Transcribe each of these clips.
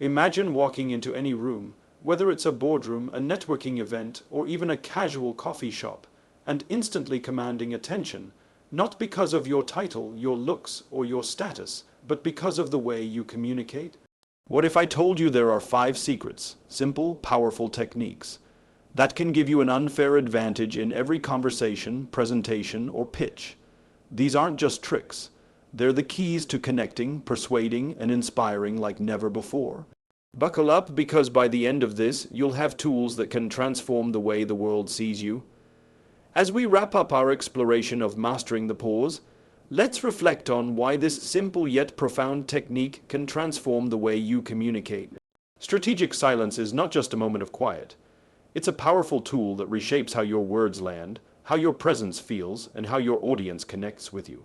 Imagine walking into any room, whether it's a boardroom, a networking event, or even a casual coffee shop, and instantly commanding attention, not because of your title, your looks, or your status, but because of the way you communicate. What if I told you there are 5 secrets, simple, powerful techniques, that can give you an unfair advantage in every conversation, presentation, or pitch? These aren't just tricks. They're the keys to connecting, persuading, and inspiring like never before. Buckle up, because by the end of this, you'll have tools that can transform the way the world sees you. As we wrap up our exploration of mastering the pause, let's reflect on why this simple yet profound technique can transform the way you communicate. Strategic silence is not just a moment of quiet. It's a powerful tool that reshapes how your words land, how your presence feels, and how your audience connects with you.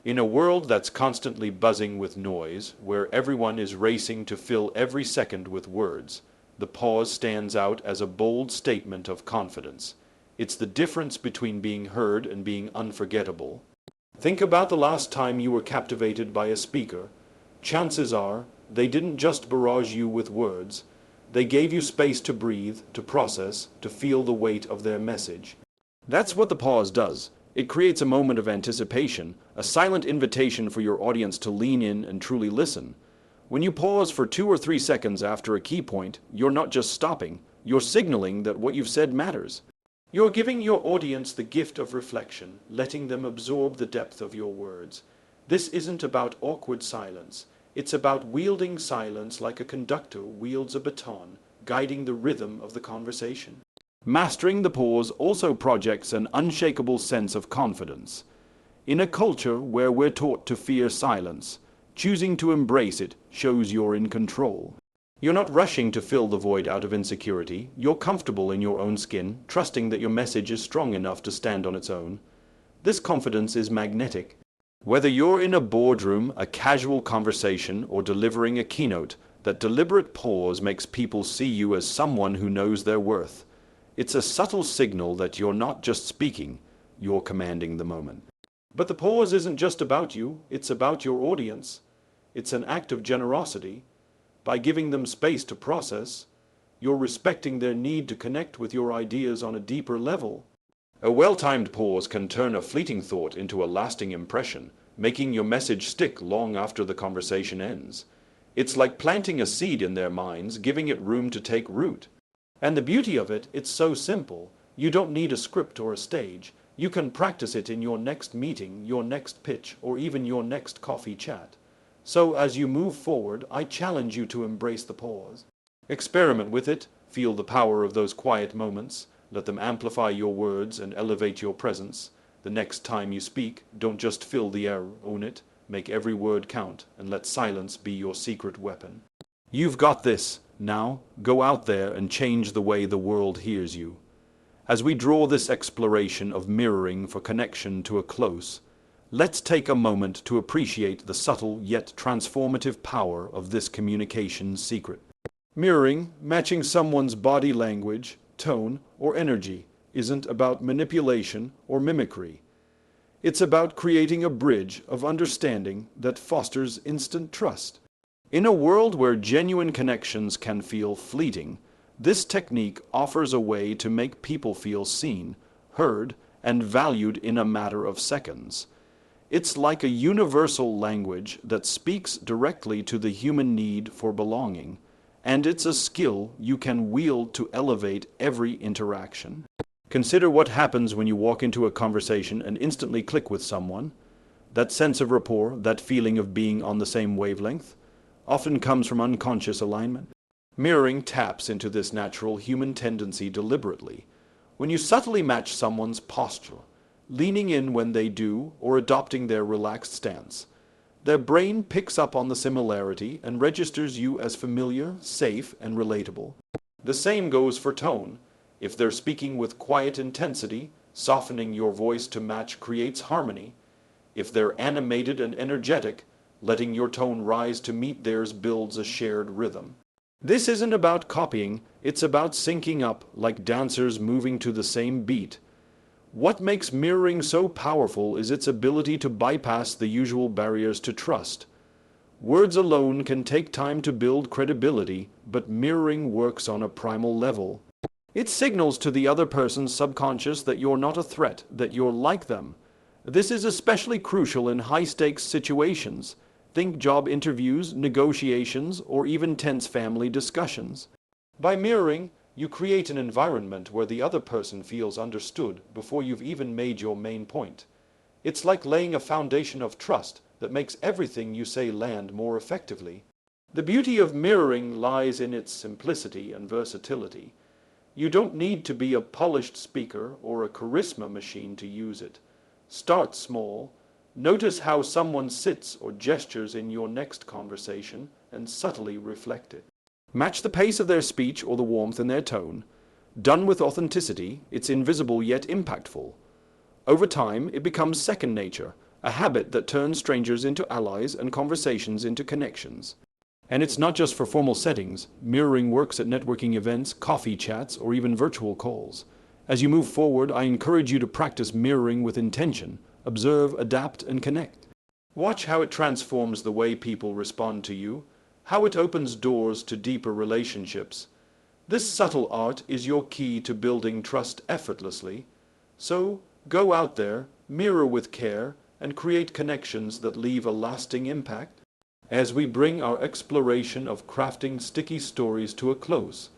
In a world that's constantly buzzing with noise, where everyone is racing to fill every second with words, the pause stands out as a bold statement of confidence. It's the difference between being heard and being unforgettable. Think about the last time you were captivated by a speaker. Chances are, they didn't just barrage you with words. They gave you space to breathe, to process, to feel the weight of their message. That's what the pause does. It creates a moment of anticipation, a silent invitation for your audience to lean in and truly listen. When you pause for 2 or 3 seconds after a key point, you're not just stopping, you're signaling that what you've said matters. You're giving your audience the gift of reflection, letting them absorb the depth of your words. This isn't about awkward silence. It's about wielding silence like a conductor wields a baton, guiding the rhythm of the conversation. Mastering the pause also projects an unshakable sense of confidence. In a culture where we're taught to fear silence, choosing to embrace it shows you're in control. You're not rushing to fill the void out of insecurity. You're comfortable in your own skin, trusting that your message is strong enough to stand on its own. This confidence is magnetic. Whether you're in a boardroom, a casual conversation, or delivering a keynote, that deliberate pause makes people see you as someone who knows their worth. It's a subtle signal that you're not just speaking, you're commanding the moment. But the pause isn't just about you, it's about your audience. It's an act of generosity. By giving them space to process, you're respecting their need to connect with your ideas on a deeper level. A well-timed pause can turn a fleeting thought into a lasting impression, making your message stick long after the conversation ends. It's like planting a seed in their minds, giving it room to take root. And the beauty of it, it's so simple. You don't need a script or a stage. You can practice it in your next meeting, your next pitch, or even your next coffee chat. So as you move forward, I challenge you to embrace the pause. Experiment with it, feel the power of those quiet moments, let them amplify your words and elevate your presence. The next time you speak, don't just fill the air, own it, make every word count, and let silence be your secret weapon. You've got this. Now, go out there and change the way the world hears you. As we draw this exploration of mirroring for connection to a close, let's take a moment to appreciate the subtle yet transformative power of this communication secret. Mirroring, matching someone's body language, tone, or energy, isn't about manipulation or mimicry. It's about creating a bridge of understanding that fosters instant trust. In a world where genuine connections can feel fleeting, this technique offers a way to make people feel seen, heard, and valued in a matter of seconds. It's like a universal language that speaks directly to the human need for belonging, and it's a skill you can wield to elevate every interaction. Consider what happens when you walk into a conversation and instantly click with someone. That sense of rapport, that feeling of being on the same wavelength, often comes from unconscious alignment. Mirroring taps into this natural human tendency deliberately. When you subtly match someone's posture, leaning in when they do or adopting their relaxed stance, their brain picks up on the similarity and registers you as familiar, safe, and relatable. The same goes for tone. If they're speaking with quiet intensity, softening your voice to match creates harmony. If they're animated and energetic, letting your tone rise to meet theirs builds a shared rhythm. This isn't about copying, it's about syncing up like dancers moving to the same beat. What makes mirroring so powerful is its ability to bypass the usual barriers to trust. Words alone can take time to build credibility, but mirroring works on a primal level. It signals to the other person's subconscious that you're not a threat, that you're like them. This is especially crucial in high-stakes situations. Think job interviews, negotiations, or even tense family discussions. By mirroring, you create an environment where the other person feels understood before you've even made your main point. It's like laying a foundation of trust that makes everything you say land more effectively. The beauty of mirroring lies in its simplicity and versatility. You don't need to be a polished speaker or a charisma machine to use it. Start small. Notice how someone sits or gestures in your next conversation and subtly reflect it. Match the pace of their speech or the warmth in their tone. Done with authenticity, it's invisible yet impactful. Over time, it becomes second nature, a habit that turns strangers into allies and conversations into connections. And it's not just for formal settings. Mirroring works at networking events, coffee chats, or even virtual calls. As you move forward, I encourage you to practice mirroring with intention. Observe, adapt, and connect. Watch how it transforms the way people respond to you, how it opens doors to deeper relationships. This subtle art is your key to building trust effortlessly. So, go out there, mirror with care, and create connections that leave a lasting impact. As we bring our exploration of crafting sticky stories to a close,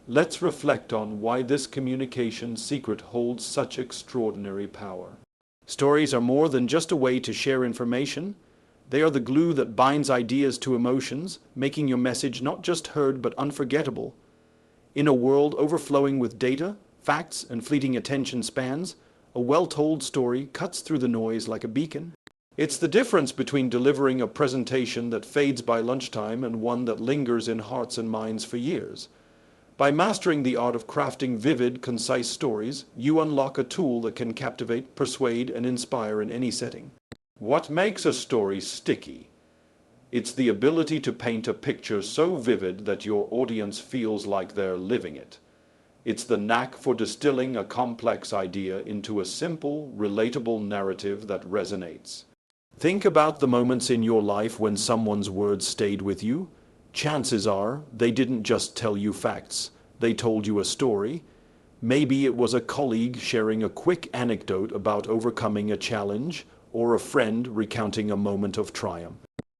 let's reflect on why this communication secret holds such extraordinary power. Stories are more than just a way to share information. They are the glue that binds ideas to emotions, making your message not just heard but unforgettable. In a world overflowing with data, facts, and fleeting attention spans, a well-told story cuts through the noise like a beacon. It's the difference between delivering a presentation that fades by lunchtime and one that lingers in hearts and minds for years. By mastering the art of crafting vivid, concise stories, you unlock a tool that can captivate, persuade, and inspire in any setting. What makes a story sticky? It's the ability to paint a picture so vivid that your audience feels like they're living it. It's the knack for distilling a complex idea into a simple, relatable narrative that resonates. Think about the moments in your life when someone's words stayed with you. Chances are they didn't just tell you facts, they told you a story. Maybe it was a colleague sharing a quick anecdote about overcoming a challenge, or a friend recounting a moment of triumph.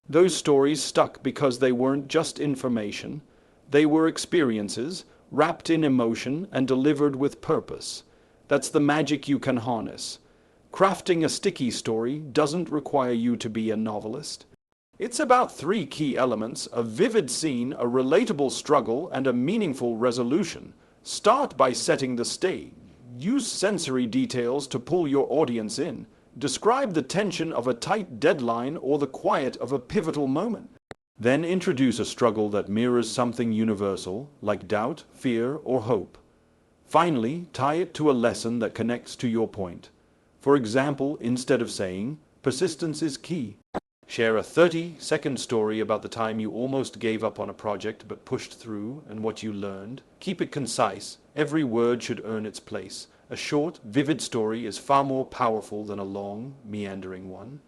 Those stories stuck because they weren't just information. They were experiences, wrapped in emotion and delivered with purpose. That's the magic you can harness. Crafting a sticky story doesn't require you to be a novelist. It's about three key elements: a vivid scene, a relatable struggle, and a meaningful resolution. Start by setting the stage. Use sensory details to pull your audience in. Describe the tension of a tight deadline or the quiet of a pivotal moment. Then introduce a struggle that mirrors something universal, like doubt, fear, or hope. Finally, tie it to a lesson that connects to your point. For example, instead of saying, "Persistence is key," share a 30-second story about the time you almost gave up on a project but pushed through and what you learned. Keep it concise. Every word should earn its place. A short, vivid story is far more powerful than a long, meandering one.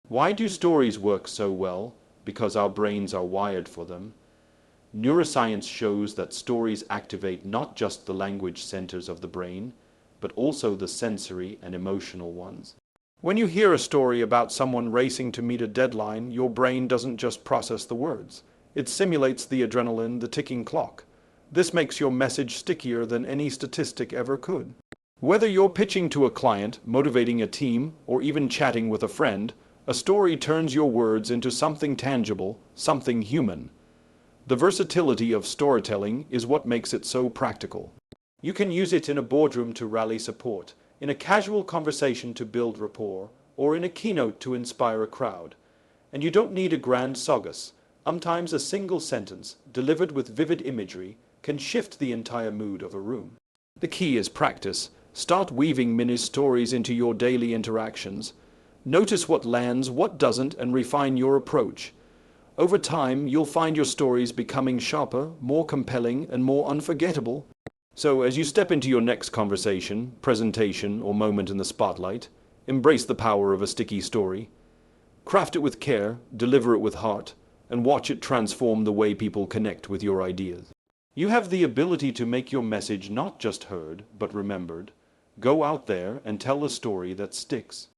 Why do stories work so well? Because our brains are wired for them. Neuroscience shows that stories activate not just the language centers of the brain, but also the sensory and emotional ones. When you hear a story about someone racing to meet a deadline, your brain doesn't just process the words. It simulates the adrenaline, the ticking clock. This makes your message stickier than any statistic ever could. Whether you're pitching to a client, motivating a team, or even chatting with a friend, a story turns your words into something tangible, something human. The versatility of storytelling is what makes it so practical. You can use it in a boardroom to rally support, in a casual conversation to build rapport, or in a keynote to inspire a crowd. And you don't need a grand saugus. Sometimes a single sentence, delivered with vivid imagery, can shift the entire mood of a room. The key is practice. Start weaving mini stories into your daily interactions. Notice what lands, what doesn't, and refine your approach. Over time, you'll find your stories becoming sharper, more compelling, and more unforgettable. So, as you step into your next conversation, presentation, or moment in the spotlight, embrace the power of a sticky story. Craft it with care, deliver it with heart, and watch it transform the way people connect with your ideas. You have the ability to make your message not just heard, but remembered. Go out there and tell a story that sticks.